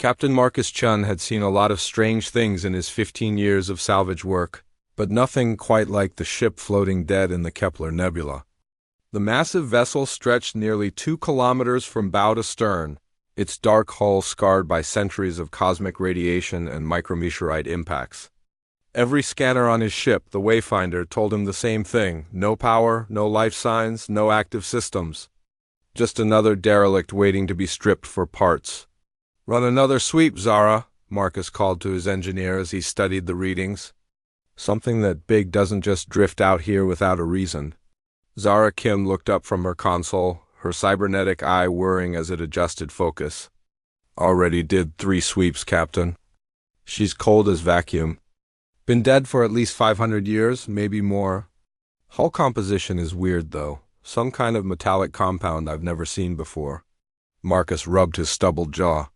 Captain Marcus Chun had seen a lot of strange things in his 15 years of salvage work, but nothing quite like the ship floating dead in the Kepler Nebula. The massive vessel stretched nearly 2 kilometers from bow to stern, its dark hull scarred by centuries of cosmic radiation and micrometeorite impacts. Every scanner on his ship, the Wayfinder, told him the same thing: no power, no life signs, no active systems. Just another derelict waiting to be stripped for parts. "Run another sweep, Zara," Marcus called to his engineer as he studied the readings. "Something that big doesn't just drift out here without a reason." Zara Kim looked up from her console, her cybernetic eye whirring as it adjusted focus. "Already did 3 sweeps, Captain. She's cold as vacuum. Been dead for at least 500 years, maybe more. Hull composition is weird, though. Some kind of metallic compound I've never seen before." Marcus rubbed his stubbled jaw.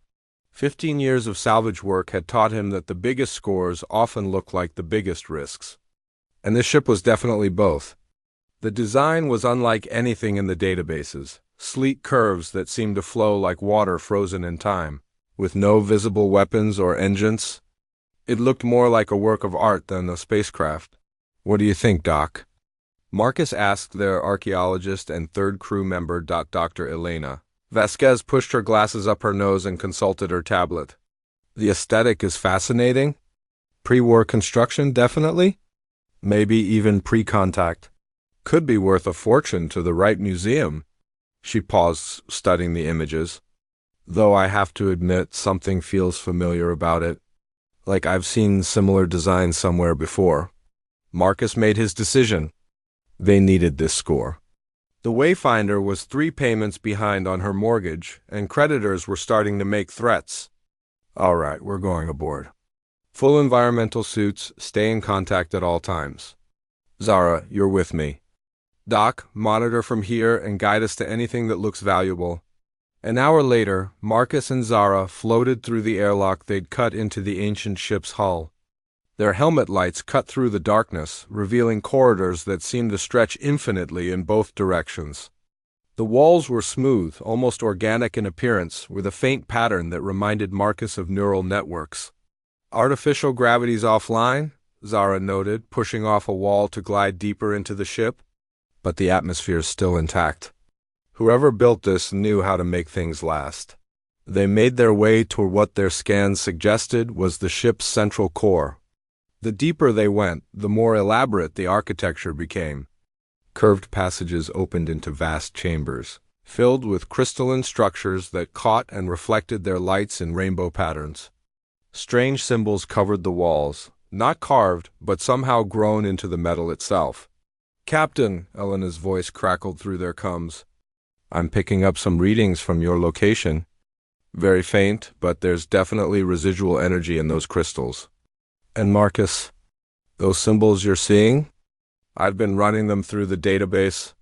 15 years of salvage work had taught him that the biggest scores often look like the biggest risks. And this ship was definitely both. The design was unlike anything in the databases, sleek curves that seemed to flow like water frozen in time, with no visible weapons or engines. It looked more like a work of art than a spacecraft. "What do you think, Doc?" Marcus asked their archaeologist and third crew member, Dr. Elena. Vasquez pushed her glasses up her nose and consulted her tablet. "The aesthetic is fascinating. Pre-war construction, definitely. Maybe even pre-contact. Could be worth a fortune to the right museum." She paused, studying the images. "Though I have to admit, something feels familiar about it. Like I've seen similar designs somewhere before." Marcus made his decision. They needed this score. The Wayfinder was 3 payments behind on her mortgage, and creditors were starting to make threats. "All right, we're going aboard. Full environmental suits, stay in contact at all times. Zara, you're with me. Doc, monitor from here and guide us to anything that looks valuable." An hour later, Marcus and Zara floated through the airlock they'd cut into the ancient ship's hull. Their helmet lights cut through the darkness, revealing corridors that seemed to stretch infinitely in both directions. The walls were smooth, almost organic in appearance, with a faint pattern that reminded Marcus of neural networks. "Artificial gravity's offline," Zara noted, pushing off a wall to glide deeper into the ship. "But the atmosphere's still intact. Whoever built this knew how to make things last." They made their way toward what their scans suggested was the ship's central core. The deeper they went, the more elaborate the architecture became. Curved passages opened into vast chambers, filled with crystalline structures that caught and reflected their lights in rainbow patterns. Strange symbols covered the walls, not carved, but somehow grown into the metal itself. "Captain," Elena's voice crackled through their coms. "I'm picking up some readings from your location. Very faint, but there's definitely residual energy in those crystals. And Marcus, those symbols you're seeing? I've been running them through the database.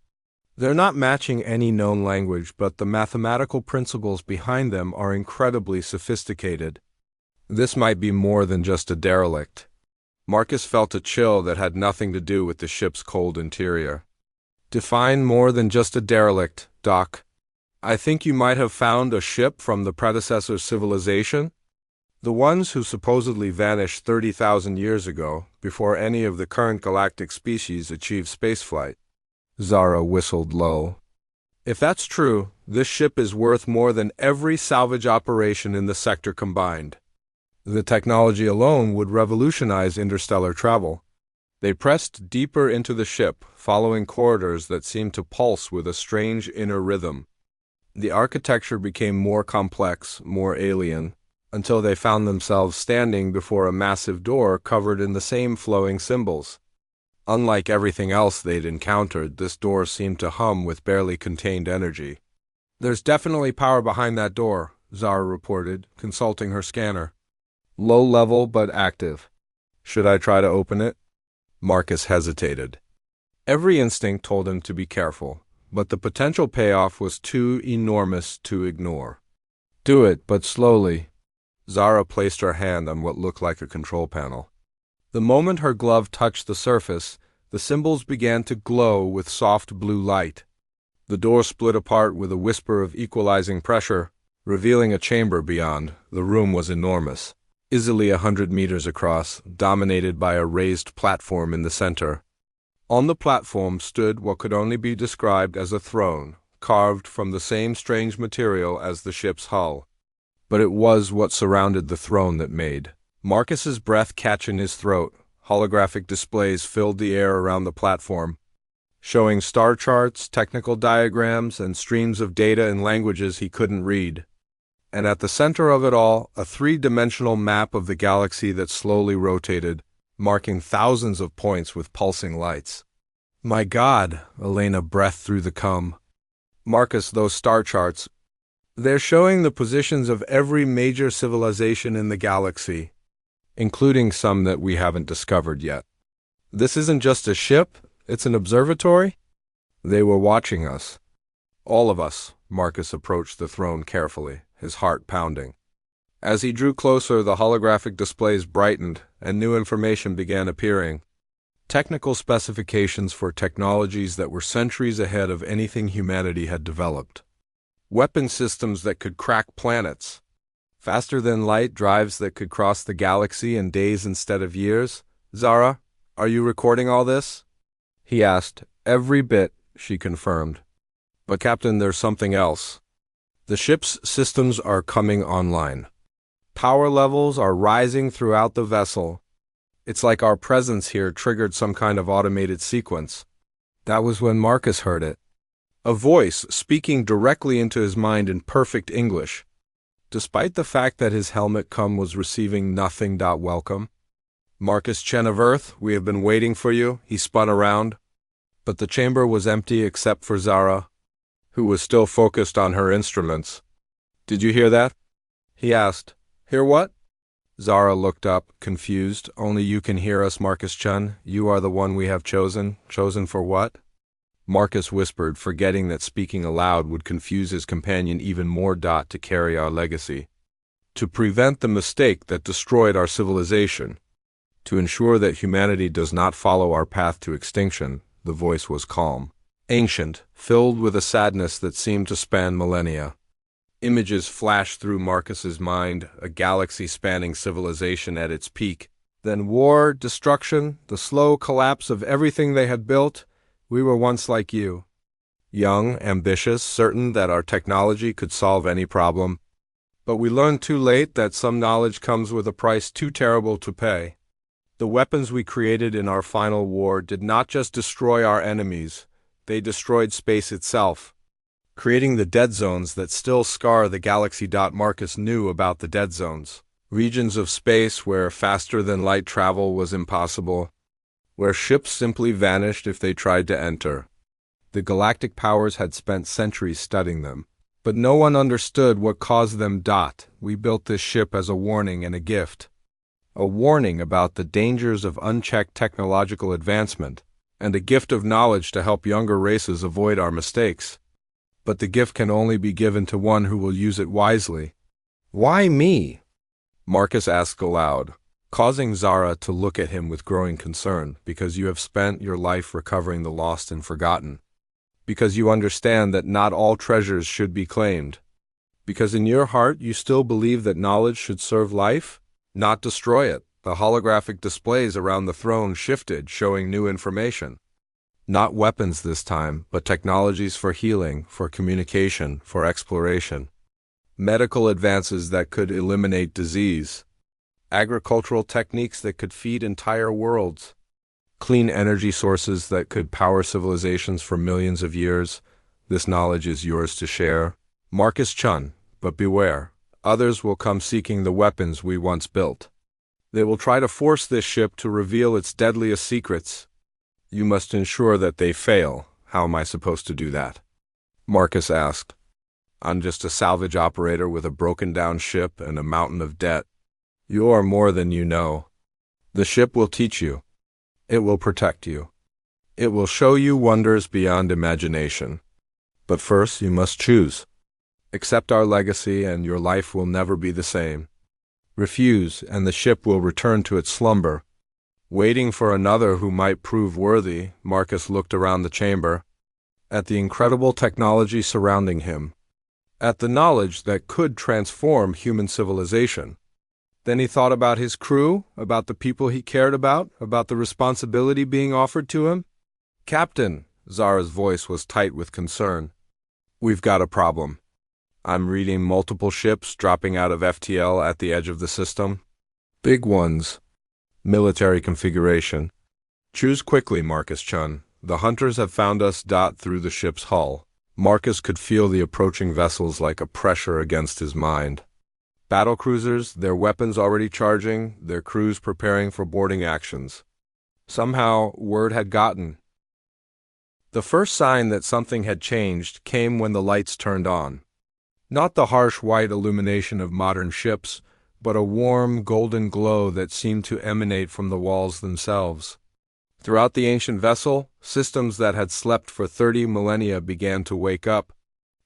They're not matching any known language, but the mathematical principles behind them are incredibly sophisticated. This might be more than just a derelict." Marcus felt a chill that had nothing to do with the ship's cold interior. "Define more than just a derelict, Doc. I think you might have found a ship from the predecessor civilization? The ones who supposedly vanished 30,000 years ago, before any of the current galactic species achieved spaceflight." Zara whistled low. "If that's true, this ship is worth more than every salvage operation in the sector combined. The technology alone would revolutionize interstellar travel." They pressed deeper into the ship, following corridors that seemed to pulse with a strange inner rhythm. The architecture became more complex, more alien, until they found themselves standing before a massive door covered in the same flowing symbols. Unlike everything else they'd encountered, this door seemed to hum with barely contained energy. "There's definitely power behind that door," Zara reported, consulting her scanner. "Low level but active. Should I try to open it?" Marcus hesitated. Every instinct told him to be careful, but the potential payoff was too enormous to ignore. "Do it, but slowly." Zara placed her hand on what looked like a control panel. The moment her glove touched the surface, the symbols began to glow with soft blue light. The door split apart with a whisper of equalizing pressure, revealing a chamber beyond. The room was enormous, easily 100 meters across, dominated by a raised platform in the center. On the platform stood what could only be described as a throne, carved from the same strange material as the ship's hull. But it was what surrounded the throne that made Marcus's breath catch in his throat. Holographic displays filled the air around the platform, showing star charts, technical diagrams, and streams of data in languages he couldn't read. And at the center of it all, a three-dimensional map of the galaxy that slowly rotated, marking thousands of points with pulsing lights. My God, Elena breathed through the cum. Marcus, those star charts, they're showing the positions of every major civilization in the galaxy, including some that we haven't discovered yet. This isn't just a ship, it's an observatory? They were watching us. All of us. Marcus approached the throne carefully, his heart pounding. As he drew closer, the holographic displays brightened, and new information began appearing. Technical specifications for technologies that were centuries ahead of anything humanity had developed. Weapon systems that could crack planets. Faster-than-light drives that could cross the galaxy in days instead of years. Zara, are you recording all this? He asked. Every bit, she confirmed. But Captain, there's something else. The ship's systems are coming online. Power levels are rising throughout the vessel. It's like our presence here triggered some kind of automated sequence. That was when Marcus heard it. A voice speaking directly into his mind in perfect English. Despite the fact that his helmet cum was receiving nothing. Welcome. Marcus Chen of Earth, we have been waiting for you. He spun around. But the chamber was empty except for Zara, who was still focused on her instruments. Did you hear that? He asked. Hear what? Zara looked up, confused. Only you can hear us, Marcus Chen. You are the one we have chosen. Chosen for what? Marcus whispered, forgetting that speaking aloud would confuse his companion even more. To carry our legacy. To prevent the mistake that destroyed our civilization. To ensure that humanity does not follow our path to extinction. The voice was calm, ancient, filled with a sadness that seemed to span millennia. Images flashed through Marcus's mind, a galaxy-spanning civilization at its peak. Then war, destruction, the slow collapse of everything they had built. We were once like you. Young, ambitious, certain that our technology could solve any problem. But we learned too late that some knowledge comes with a price too terrible to pay. The weapons we created in our final war did not just destroy our enemies, they destroyed space itself, creating the dead zones that still scar the galaxy. Marcus knew about the dead zones, regions of space where faster-than-light travel was impossible, where ships simply vanished if they tried to enter. The galactic powers had spent centuries studying them, but no one understood what caused them. We built this ship as a warning and a gift. A warning about the dangers of unchecked technological advancement, and a gift of knowledge to help younger races avoid our mistakes. But the gift can only be given to one who will use it wisely. Why me? Marcus asked aloud, causing Zara to look at him with growing concern. Because you have spent your life recovering the lost and forgotten. Because you understand that not all treasures should be claimed. Because in your heart you still believe that knowledge should serve life, not destroy it. The holographic displays around the throne shifted, showing new information. Not weapons this time, but technologies for healing, for communication, for exploration. Medical advances that could eliminate disease. Agricultural techniques that could feed entire worlds. Clean energy sources that could power civilizations for millions of years. This knowledge is yours to share. Marcus Chun, but beware. Others will come seeking the weapons we once built. They will try to force this ship to reveal its deadliest secrets. You must ensure that they fail. How am I supposed to do that? Marcus asked. I'm just a salvage operator with a broken-down ship and a mountain of debt. You are more than you know. The ship will teach you. It will protect you. It will show you wonders beyond imagination. But first you must choose. Accept our legacy and your life will never be the same. Refuse, and the ship will return to its slumber. Waiting for another who might prove worthy, Marcus looked around the chamber, at the incredible technology surrounding him. at the knowledge that could transform human civilization. Then he thought about his crew, about the people he cared about the responsibility being offered to him. "Captain," Zara's voice was tight with concern, "we've got a problem. I'm reading multiple ships dropping out of FTL at the edge of the system. Big ones. Military configuration. Choose quickly, Marcus Chun. The hunters have found us. Through the ship's hull. Marcus could feel the approaching vessels like a pressure against his mind. Battle cruisers, their weapons already charging, their crews preparing for boarding actions. Somehow, word had gotten. The first sign that something had changed came when the lights turned on. Not the harsh white illumination of modern ships, but a warm, golden glow that seemed to emanate from the walls themselves. Throughout the ancient vessel, systems that had slept for 30 millennia began to wake up,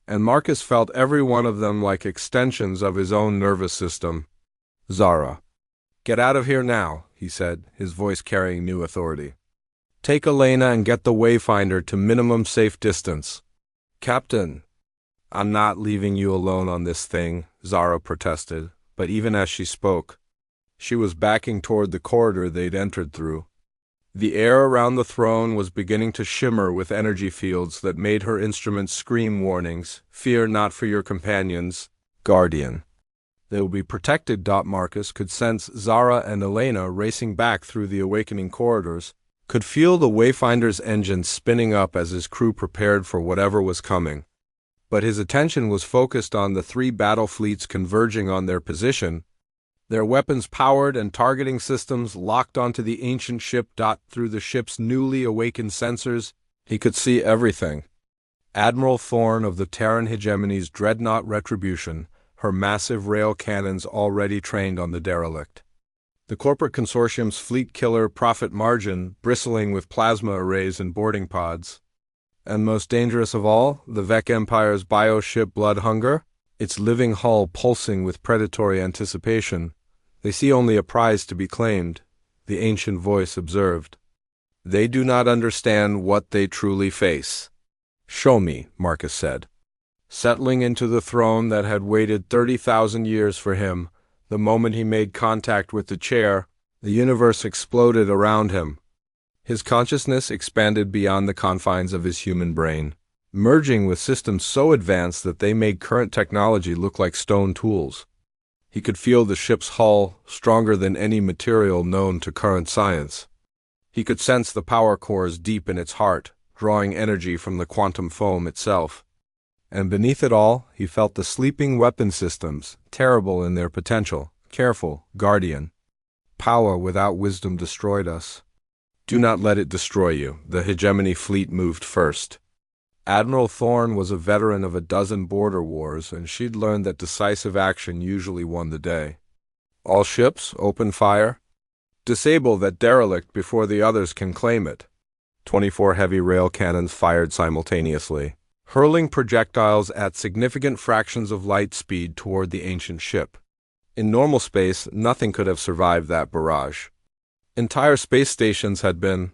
and Marcus felt every one of them like extensions of his own nervous system. "Zara, get out of here now," he said, his voice carrying new authority. "Take Elena and get the Wayfinder to minimum safe distance." "Captain, I'm not leaving you alone on this thing," Zara protested, but even as she spoke, she was backing toward the corridor they'd entered through. The air around the throne was beginning to shimmer with energy fields that made her instruments scream warnings. "Fear not for your companions, Guardian. They will be protected." Marcus could sense Zara and Elena racing back through the awakening corridors, could feel the Wayfinder's engine spinning up as his crew prepared for whatever was coming. But his attention was focused on the 3 battle fleets converging on their position, their weapons powered and targeting systems locked onto the ancient ship. Through the ship's newly awakened sensors, he could see everything. Admiral Thorne of the Terran hegemony's dreadnought Retribution, her massive rail cannons already trained on the derelict. The corporate consortium's fleet killer Profit Margin, bristling with plasma arrays and boarding pods. And most dangerous of all, the Vec Empire's bioship Blood Hunger, its living hull pulsing with predatory anticipation. "They see only a prize to be claimed," the ancient voice observed. "They do not understand what they truly face." "Show me," Marcus said. Settling into the throne that had waited 30,000 years for him, the moment he made contact with the chair, the universe exploded around him. His consciousness expanded beyond the confines of his human brain, merging with systems so advanced that they made current technology look like stone tools. He could feel the ship's hull, stronger than any material known to current science. He could sense the power cores deep in its heart, drawing energy from the quantum foam itself. And beneath it all, he felt the sleeping weapon systems, terrible in their potential. "Careful, Guardian. Power without wisdom destroyed us. Do not let it destroy you." The hegemony fleet moved first. Admiral Thorne was a veteran of a dozen border wars, and she'd learned that decisive action usually won the day. "All ships, open fire. Disable that derelict before the others can claim it." 24 heavy rail cannons fired simultaneously, hurling projectiles at significant fractions of light speed toward the ancient ship. In normal space, nothing could have survived that barrage. Entire space stations had been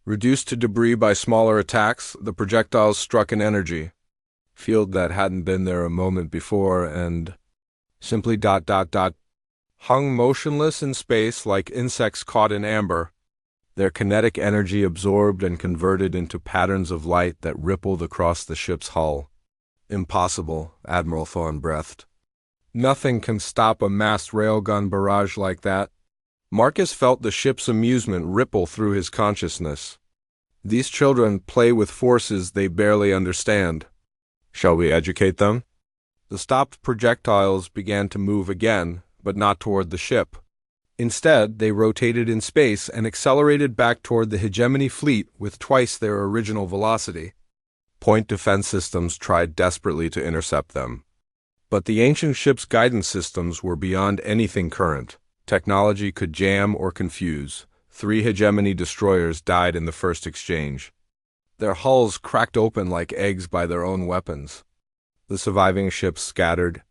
reduced to debris by smaller attacks. The projectiles struck an energy field that hadn't been there a moment before and simply hung motionless in space like insects caught in amber, their kinetic energy absorbed and converted into patterns of light that rippled across the ship's hull. "Impossible," Admiral Thorne breathed. "Nothing can stop a massed railgun barrage like that." Marcus felt the ship's amusement ripple through his consciousness. These children play with forces they barely understand. Shall we educate them? The stopped projectiles began to move again, but not toward the ship. Instead, they rotated in space and accelerated back toward the hegemony fleet with twice their original velocity. Point defense systems tried desperately to intercept them. But the ancient ship's guidance systems were beyond anything current. Technology could jam or confuse. 3 hegemony destroyers died in the first exchange. Their hulls cracked open like eggs by their own weapons. The surviving ships scattered,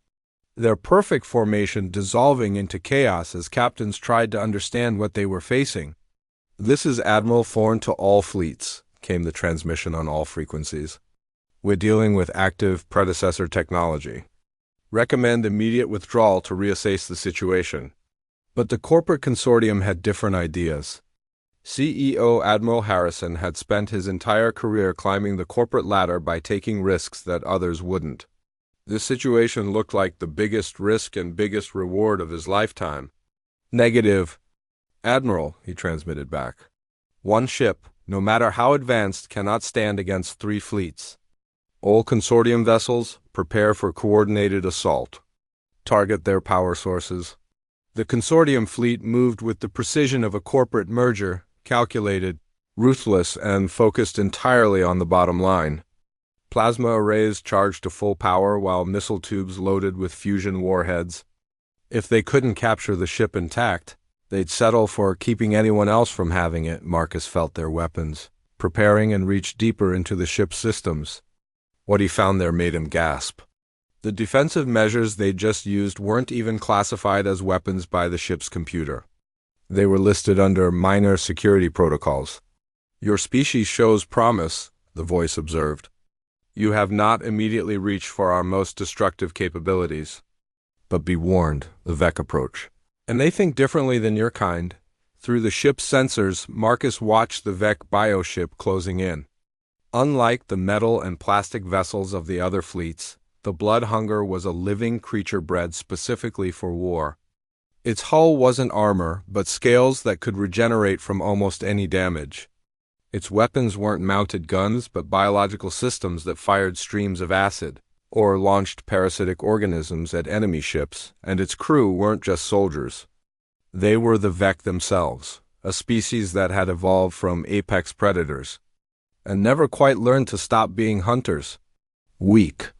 their perfect formation dissolving into chaos as captains tried to understand what they were facing. "This is Admiral Thorne to all fleets," came the transmission on all frequencies. We're dealing with active predecessor technology. Recommend immediate withdrawal to reassess the situation. But the corporate consortium had different ideas. CEO Admiral Harrison had spent his entire career climbing the corporate ladder by taking risks that others wouldn't. This situation looked like the biggest risk and biggest reward of his lifetime. Negative. Admiral, he transmitted back. One ship, no matter how advanced, cannot stand against 3 fleets. All consortium vessels, prepare for coordinated assault. Target their power sources. The consortium fleet moved with the precision of a corporate merger, calculated, ruthless, and focused entirely on the bottom line. Plasma arrays charged to full power while missile tubes loaded with fusion warheads. If they couldn't capture the ship intact, they'd settle for keeping anyone else from having it. Marcus felt their weapons, preparing and reached deeper into the ship's systems. What he found there made him gasp. The defensive measures they'd just used weren't even classified as weapons by the ship's computer. They were listed under minor security protocols. Your species shows promise, the voice observed. You have not immediately reached for our most destructive capabilities. But be warned, the Vec approach. And they think differently than your kind. Through the ship's sensors, Marcus watched the Vec bioship closing in. Unlike the metal and plastic vessels of the other fleets, the Blood Hunger was a living creature bred specifically for war. Its hull wasn't armor, but scales that could regenerate from almost any damage. Its weapons weren't mounted guns, but biological systems that fired streams of acid, or launched parasitic organisms at enemy ships, and its crew weren't just soldiers. They were the Vec themselves, a species that had evolved from apex predators, and never quite learned to stop being hunters. Weak.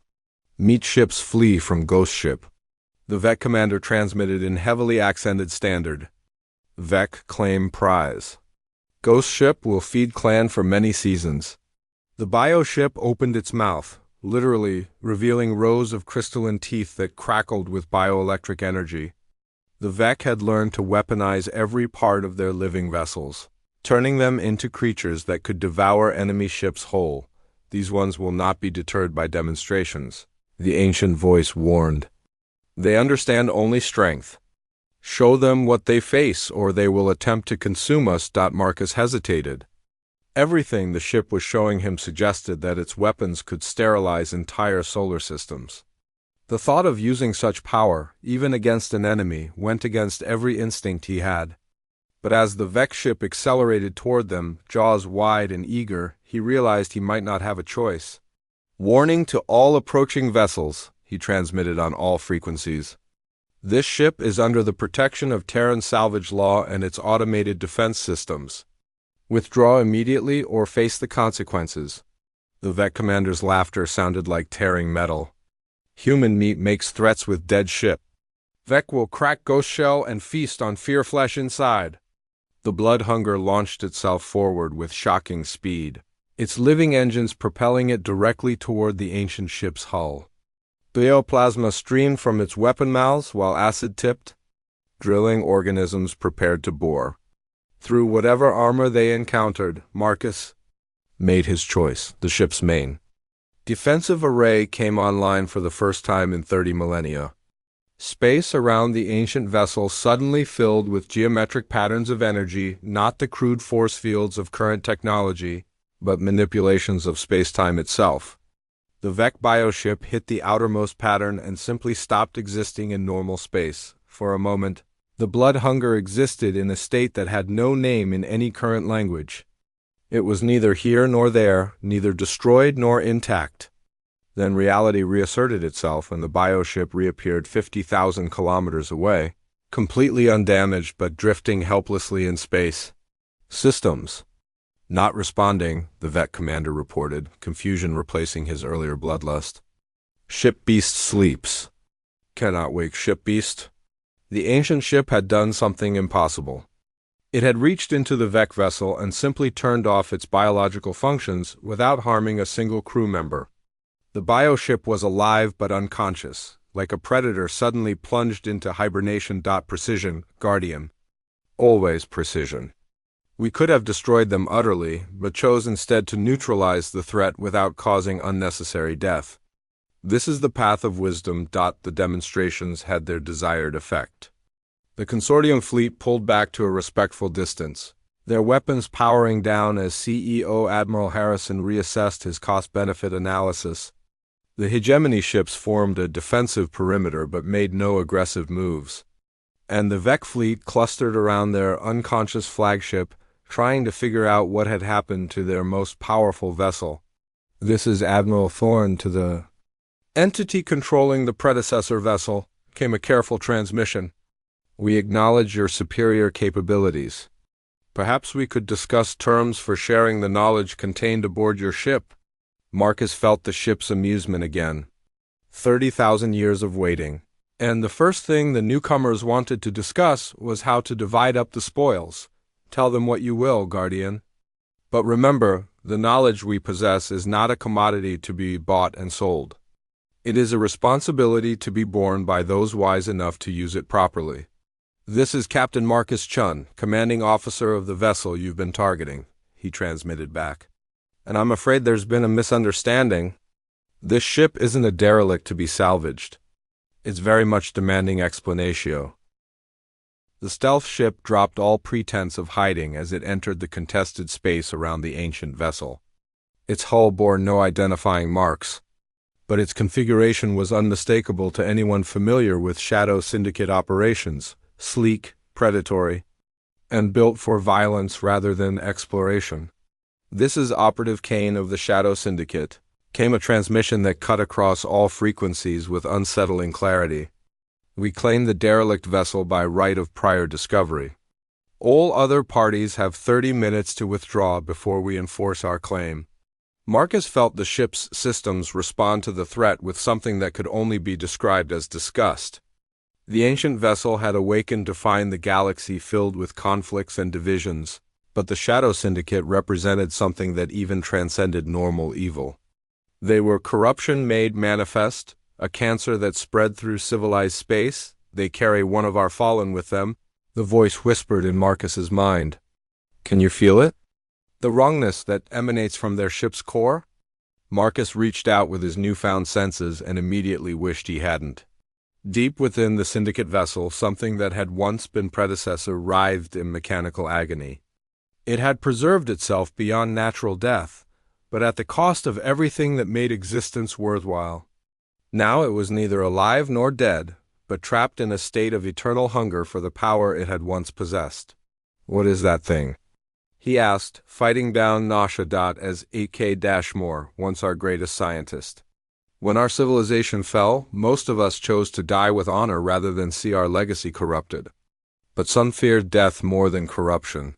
Meat ships flee from ghost ship. The Vec commander transmitted in heavily accented standard. Vec claim prize. Ghost ship will feed clan for many seasons. The bioship opened its mouth, literally revealing rows of crystalline teeth that crackled with bioelectric energy. The Vec had learned to weaponize every part of their living vessels, turning them into creatures that could devour enemy ships whole. These ones will not be deterred by demonstrations, the ancient voice warned. They understand only strength. Show them what they face, or they will attempt to consume us. Marcus hesitated. Everything the ship was showing him suggested that its weapons could sterilize entire solar systems. The thought of using such power, even against an enemy, went against every instinct he had. But as the Vec ship accelerated toward them, jaws wide and eager, he realized he might not have a choice. Warning to all approaching vessels, he transmitted on all frequencies. This ship is under the protection of Terran salvage law and its automated defense systems. Withdraw immediately or face the consequences. The Vec commander's laughter sounded like tearing metal. Human meat makes threats with dead ship. Vec will crack ghost shell and feast on fear flesh inside. The Blood Hunger launched itself forward with shocking speed, its living engines propelling it directly toward the ancient ship's hull. Bioplasma streamed from its weapon mouths while acid tipped. Drilling organisms prepared to bore through whatever armor they encountered. Marcus made his choice, the ship's main defensive array came online for the first time in 30 millennia. Space around the ancient vessel suddenly filled with geometric patterns of energy, not the crude force fields of current technology, but manipulations of space-time itself. The Vec bioship hit the outermost pattern and simply stopped existing in normal space. For a moment, the Blood Hunger existed in a state that had no name in any current language. It was neither here nor there, neither destroyed nor intact. Then reality reasserted itself and the bioship reappeared 50,000 kilometers away, completely undamaged but drifting helplessly in space. Systems. Not responding, the Vec commander reported, confusion replacing his earlier bloodlust. Ship beast sleeps. Cannot wake ship beast. The ancient ship had done something impossible. It had reached into the Vec vessel and simply turned off its biological functions without harming a single crew member. The bioship was alive but unconscious, like a predator suddenly plunged into hibernation. Precision, Guardian. Always precision. We could have destroyed them utterly, but chose instead to neutralize the threat without causing unnecessary death. This is the path of wisdom. The demonstrations had their desired effect. The consortium fleet pulled back to a respectful distance, their weapons powering down as CEO Admiral Harrison reassessed his cost-benefit analysis. The hegemony ships formed a defensive perimeter but made no aggressive moves, and the Vec fleet clustered around their unconscious flagship, trying to figure out what had happened to their most powerful vessel. "This is Admiral Thorne to the entity controlling the predecessor vessel," came a careful transmission. "We acknowledge your superior capabilities. Perhaps we could discuss terms for sharing the knowledge contained aboard your ship." Marcus felt the ship's amusement again. 30,000 years of waiting. And the first thing the newcomers wanted to discuss was how to divide up the spoils. Tell them what you will, Guardian. But remember, the knowledge we possess is not a commodity to be bought and sold. It is a responsibility to be borne by those wise enough to use it properly. "This is Captain Marcus Chun, commanding officer of the vessel you've been targeting," he transmitted back. "And I'm afraid there's been a misunderstanding. This ship isn't a derelict to be salvaged. It's very much demanding explanatio." The stealth ship dropped all pretense of hiding as it entered the contested space around the ancient vessel. Its hull bore no identifying marks, but its configuration was unmistakable to anyone familiar with Shadow Syndicate operations: sleek, predatory, and built for violence rather than exploration. "This is Operative Kane of the Shadow Syndicate," came a transmission that cut across all frequencies with unsettling clarity. "We claim the derelict vessel by right of prior discovery. All other parties have 30 minutes to withdraw before we enforce our claim." Marcus felt the ship's systems respond to the threat with something that could only be described as disgust. The ancient vessel had awakened to find the galaxy filled with conflicts and divisions, but the Shadow Syndicate represented something that even transcended normal evil. They were corruption made manifest, a cancer that spread through civilized space. "They carry one of our fallen with them," the voice whispered in Marcus's mind. "Can you feel it? The wrongness that emanates from their ship's core?" Marcus reached out with his newfound senses and immediately wished he hadn't. Deep within the Syndicate vessel, something that had once been predecessor writhed in mechanical agony. It had preserved itself beyond natural death, but at the cost of everything that made existence worthwhile. Now it was neither alive nor dead, but trapped in a state of eternal hunger for the power it had once possessed. "What is that thing?" he asked, fighting down nausea. As 8K Dashmore, once our greatest scientist. "When our civilization fell, most of us chose to die with honor rather than see our legacy corrupted. But some feared death more than corruption.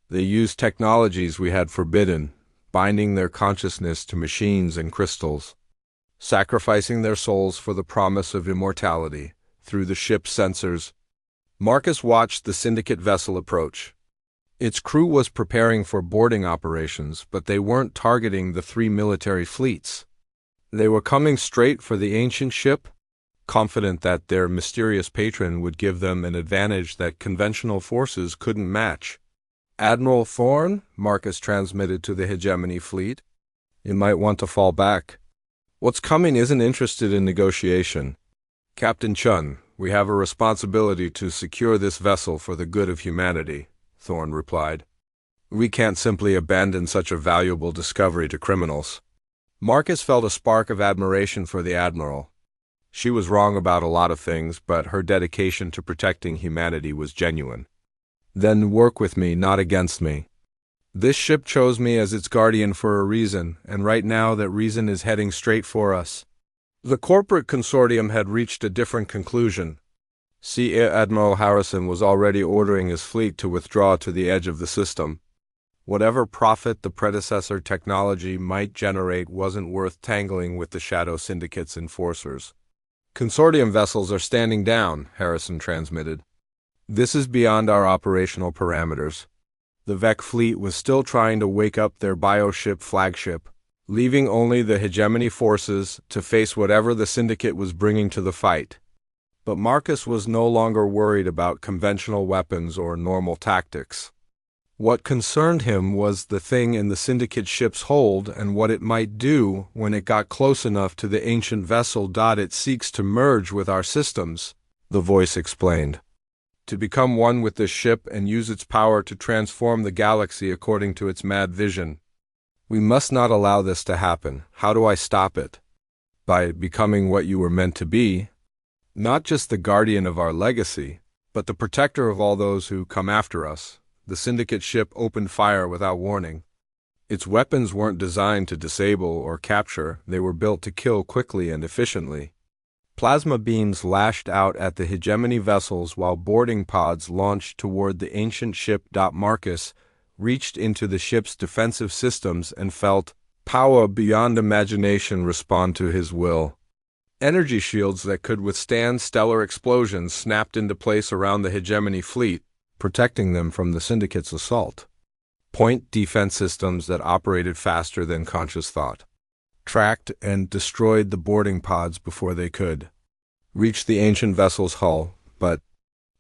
They used technologies we had forbidden, binding their consciousness to machines and crystals, sacrificing their souls for the promise of immortality through the ship's sensors." Marcus watched the Syndicate vessel approach. Its crew was preparing for boarding operations, but they weren't targeting the 3 military fleets. They were coming straight for the ancient ship, confident that their mysterious patron would give them an advantage that conventional forces couldn't match. "Admiral Thorne," Marcus transmitted to the hegemony fleet, "you might want to fall back. What's coming isn't interested in negotiation. Captain Chun, we have a responsibility to secure this vessel for the good of humanity," Thorne replied. "We can't simply abandon such a valuable discovery to criminals." Marcus felt a spark of admiration for the Admiral. She was wrong about a lot of things, but her dedication to protecting humanity was genuine. "Then work with me, not against me. This ship chose me as its guardian for a reason, and right now that reason is heading straight for us." The corporate consortium had reached a different conclusion. Admiral Harrison was already ordering his fleet to withdraw to the edge of the system. Whatever profit the predecessor technology might generate wasn't worth tangling with the Shadow Syndicate's enforcers. "Consortium vessels are standing down," Harrison transmitted. "This is beyond our operational parameters." The Vec fleet was still trying to wake up their bioship flagship, leaving only the hegemony forces to face whatever the Syndicate was bringing to the fight. But Marcus was no longer worried about conventional weapons or normal tactics. What concerned him was the thing in the Syndicate ship's hold and what it might do when it got close enough to the ancient vessel. It seeks to merge with our systems, the voice explained. To become one with this ship and use its power to transform the galaxy according to its mad vision. We must not allow this to happen. How do I stop it? By becoming what you were meant to be, not just the guardian of our legacy, but the protector of all those who come after us. The Syndicate ship opened fire without warning. Its weapons weren't designed to disable or capture, they were built to kill quickly and efficiently. Plasma beams lashed out at the hegemony vessels while boarding pods launched toward the ancient ship. Marcus reached into the ship's defensive systems and felt power beyond imagination respond to his will. Energy shields that could withstand stellar explosions snapped into place around the hegemony fleet, protecting them from the Syndicate's assault. Point defense systems that operated faster than conscious thought tracked and destroyed the boarding pods before they could reach the ancient vessel's hull, but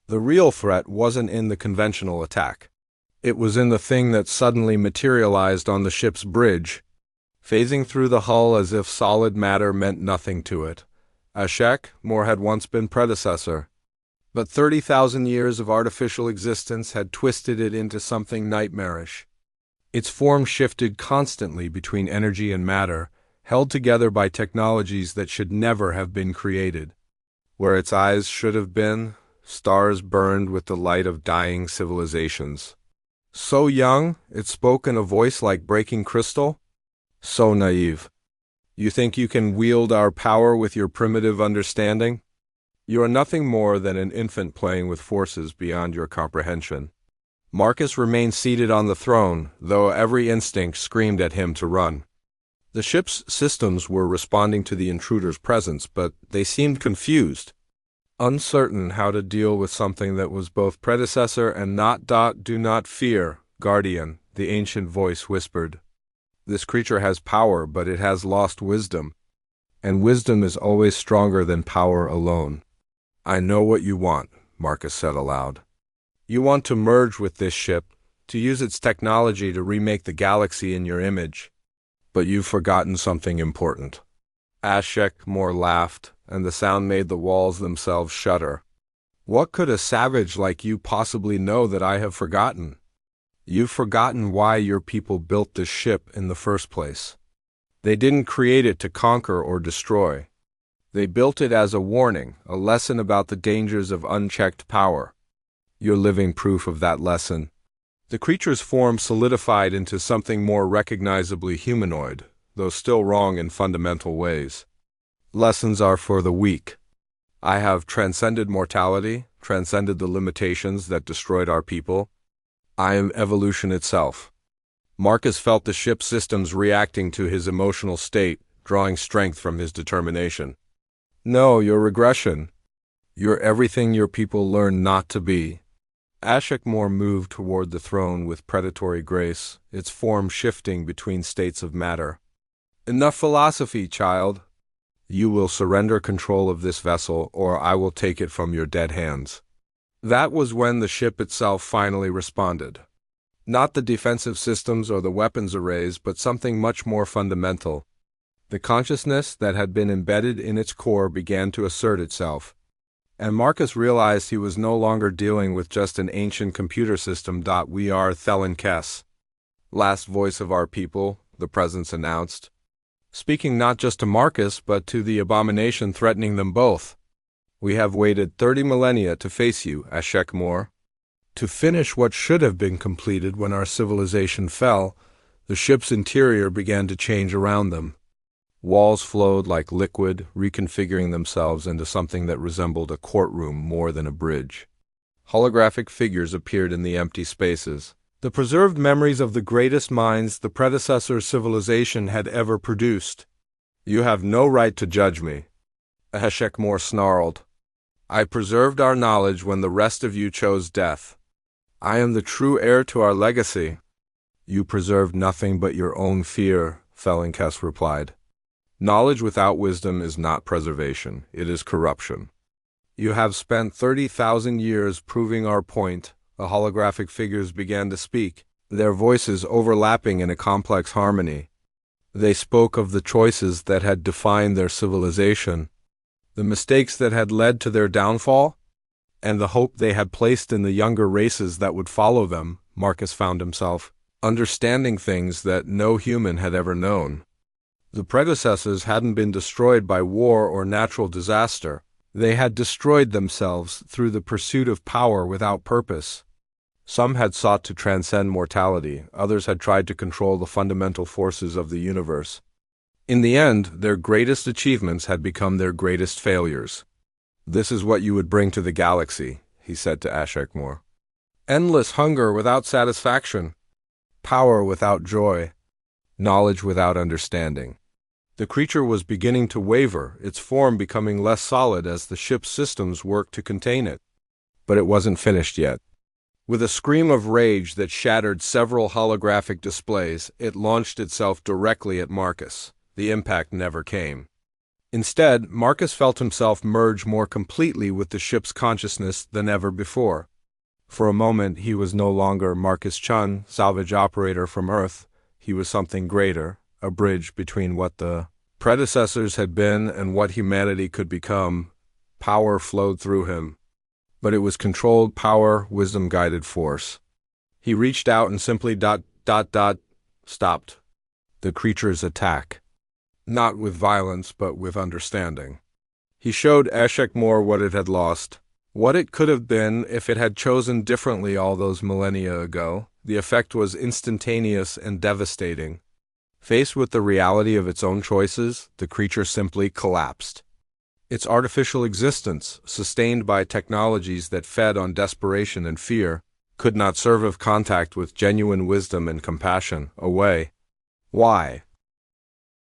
the real threat wasn't in the conventional attack. It was in the thing that suddenly materialized on the ship's bridge, phasing through the hull as if solid matter meant nothing to it. HFY War had once been predecessor, but 30,000 years of artificial existence had twisted it into something nightmarish. Its form shifted constantly between energy and matter, held together by technologies that should never have been created. Where its eyes should have been, stars burned with the light of dying civilizations. So young, it spoke in a voice like breaking crystal. So naive. You think you can wield our power with your primitive understanding? You are nothing more than an infant playing with forces beyond your comprehension. Marcus remained seated on the throne, though every instinct screamed at him to run. The ship's systems were responding to the intruder's presence, but they seemed confused, uncertain how to deal with something that was both predecessor and not. Do not fear, Guardian, the ancient voice whispered. This creature has power, but it has lost wisdom, and wisdom is always stronger than power alone. I know what you want, Marcus said aloud. You want to merge with this ship, to use its technology to remake the galaxy in your image. But you've forgotten something important. HFY War laughed, and the sound made the walls themselves shudder. What could a savage like you possibly know that I have forgotten? You've forgotten why your people built this ship in the first place. They didn't create it to conquer or destroy. They built it as a warning, a lesson about the dangers of unchecked power. You're living proof of that lesson. The creature's form solidified into something more recognizably humanoid, though still wrong in fundamental ways. Lessons are for the weak. I have transcended mortality, transcended the limitations that destroyed our people. I am evolution itself. Marcus felt the ship's systems reacting to his emotional state, drawing strength from his determination. No, you're regression. You're everything your people learned not to be. HFY War moved toward the throne with predatory grace, its form shifting between states of matter. Enough philosophy, child. You will surrender control of this vessel, or I will take it from your dead hands. That was when the ship itself finally responded. Not the defensive systems or the weapons arrays, but something much more fundamental. The consciousness that had been embedded in its core began to assert itself. And Marcus realized he was no longer dealing with just an ancient computer system. We are Thelen Kess. Last voice of our people, the presence announced. Speaking not just to Marcus, but to the abomination threatening them both. We have waited 30 millennia to face you, HFY War. To finish what should have been completed when our civilization fell, the ship's interior began to change around them. Walls flowed like liquid, reconfiguring themselves into something that resembled a courtroom more than a bridge. Holographic figures appeared in the empty spaces, the preserved memories of the greatest minds the predecessor civilization had ever produced. You have no right to judge me, HFY War snarled. I preserved our knowledge when the rest of you chose death. I am the true heir to our legacy. You preserved nothing but your own fear, Thelen Kess replied. Knowledge without wisdom is not preservation, it is corruption. You have spent 30,000 years proving our point, the holographic figures began to speak. their voices overlapping in a complex harmony. They spoke of the choices that had defined their civilization, the mistakes that had led to their downfall, and the hope they had placed in the younger races that would follow them. Marcus found himself understanding things that no human had ever known. The predecessors hadn't been destroyed by war or natural disaster. They had destroyed themselves through the pursuit of power without purpose. Some had sought to transcend mortality, others had tried to control the fundamental forces of the universe. In the end, their greatest achievements had become their greatest failures. "This is what you would bring to the galaxy," he said to HFY. "Endless hunger without satisfaction, power without joy, knowledge without understanding." The creature was beginning to waver, its form becoming less solid as the ship's systems worked to contain it. But it wasn't finished yet. With a scream of rage that shattered several holographic displays, it launched itself directly at Marcus. The impact never came. Instead, Marcus felt himself merge more completely with the ship's consciousness than ever before. For a moment, he was no longer Marcus Chun, salvage operator from Earth. He was something greater, a bridge between what the predecessors had been and what humanity could become. Power flowed through him. But it was controlled power, wisdom-guided force. He reached out and simply stopped the creature's attack. Not with violence, but with understanding. He showed HFY what it had lost, what it could have been if it had chosen differently all those millennia ago. The effect was instantaneous and devastating. Faced with the reality of its own choices, the creature simply collapsed. Its artificial existence, sustained by technologies that fed on desperation and fear, could not serve of contact with genuine wisdom and compassion. Away. Why?